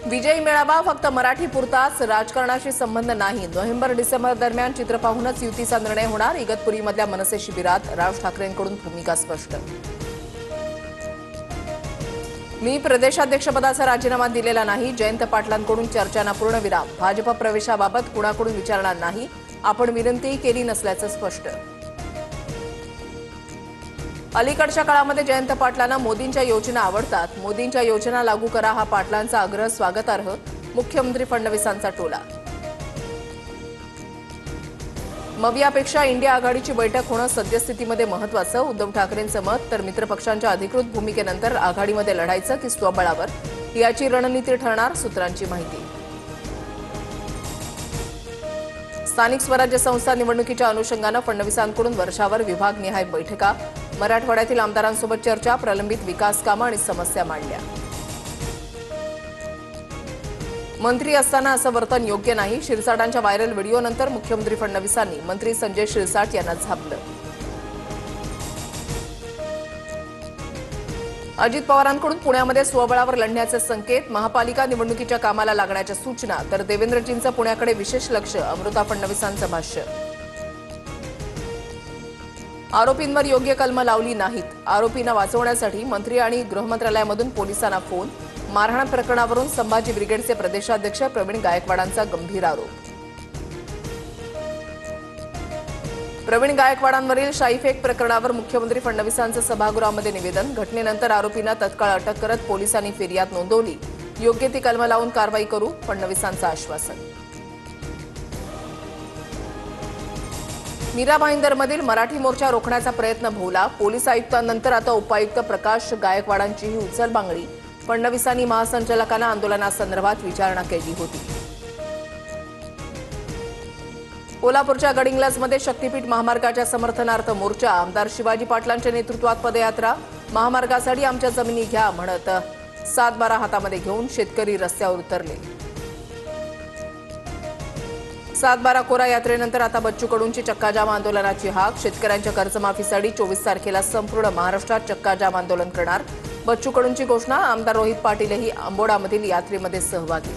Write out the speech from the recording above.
विजयी मेळावा फक्त मराठी पुरताच, राजकारणाशी संबंध नाही। नोव्हेंबर-डिसेंबर दरम्यान चित्र पाहूनच युतीचा निर्णय होणार। इगतपुरीमधल्या मनसे शिबिरात राज ठाकरेंकडून भूमिका स्पष्ट। मी प्रदेशाध्यक्षपदाचा राजीनामा दिलेला नाही। जयंत पाटलांकडून चर्चांना पूर्णविराम। भाजप प्रवेशाबाबत कुणाकडून विचारणार नाही, आपण विनंती केली नसल्याचं स्पष्ट। अलीकडच्या काळामध्ये जयंत पाटलांना मोदींच्या योजना आवडतात। मोदींच्या योजना लागू करा हा पाटलांचा आग्रह स्वागतार्ह। मुख्यमंत्री फडणवीसांचा टोला। मवियापेक्षा इंडिया आघाडीची बैठक होणं सद्यस्थितीमध्ये महत्त्वाचं। उद्धव ठाकरेंचं मत। तर मित्रपक्षांच्या अधिकृत भूमिकेनंतर आघाडीमध्ये लढायचं की स्वबळावर, याची रणनीती ठरणार, सूत्रांची माहिती। स्थानिक स्वराज्य संस्था निवडणुकीच्या अनुषंगानं फडणवीसांकडून वर्षावर विभागनिहाय बैठका। मराठवाड्यातील आमदारांसोबत चर्चा। प्रलंबित विकास कामं आणि समस्या मांडल्या। मंत्री असताना असं वर्तन योग्य नाही। शिरसाटांच्या व्हायरल व्हिडिओनंतर मुख्यमंत्री फडणवीसांनी मंत्री संजय शिरसाट यांना झापलं। अजित पवारांकडून पुण्यामध्ये स्वबळावर लढण्याचे संकेत। महापालिका निवडणुकीच्या कामाला लागण्याच्या सूचना। तर देवेंद्रजींचं पुण्याकडे विशेष लक्ष। अमृता फडणवीसांचं भाष्य। आरोपींवर योग्य कलमं लावली नाहीत। आरोपींना वाचवण्यासाठी मंत्री आणि गृहमंत्रालयामधून पोलिसांना फोन। मारहाण प्रकरणावरून संभाजी ब्रिगेडचे प्रदेशाध्यक्ष प्रवीण गायकवाडांचा गंभीर आरोप। प्रवीण गायकवाडांवरील शाईफेक प्रकरणावर मुख्यमंत्री फडणवीसांचं सभागृहामध्ये निवेदन। घटनेनंतर आरोपींना तत्काळ अटक करत पोलिसांनी फिर्याद नोंदवली। योग्य ती कलमं लावून कारवाई करू, फडणवीसांचं आश्वासन। मीरा भाईंदरमधील मराठी मोर्चा रोखण्याचा प्रयत्न भोवला। पोलीस आयुक्तांनंतर आता उपायुक्त प्रकाश गायकवाडांचीही उचलबांगडी। फडणवीसांनी महासंचालकांना आंदोलनासंदर्भात विचारणा केली होती। कोल्हापूरच्या गडिंग्लजमध्ये शक्तीपीठ महामार्गाच्या समर्थनार्थ मोर्चा। आमदार शिवाजी पाटलांच्या नेतृत्वात पदयात्रा। महामार्गासाठी आमच्या जमिनी घ्या म्हणत 7-12 हातामध्ये घेऊन शेतकरी रस्त्यावर उतरले। 7-12 कोरा यात्रेनंतर आता बच्चू कडूंची चक्काजाम आंदोलनाची हाक। शेतकऱ्यांच्या कर्जमाफीसाठी 24 तारखेला संपूर्ण महाराष्ट्रात चक्काजाम आंदोलन करणार। बच्चू कडूंची घोषणा। आमदार रोहित पाटीलही आंबोडामधील यात्रेमध्ये सहभागी।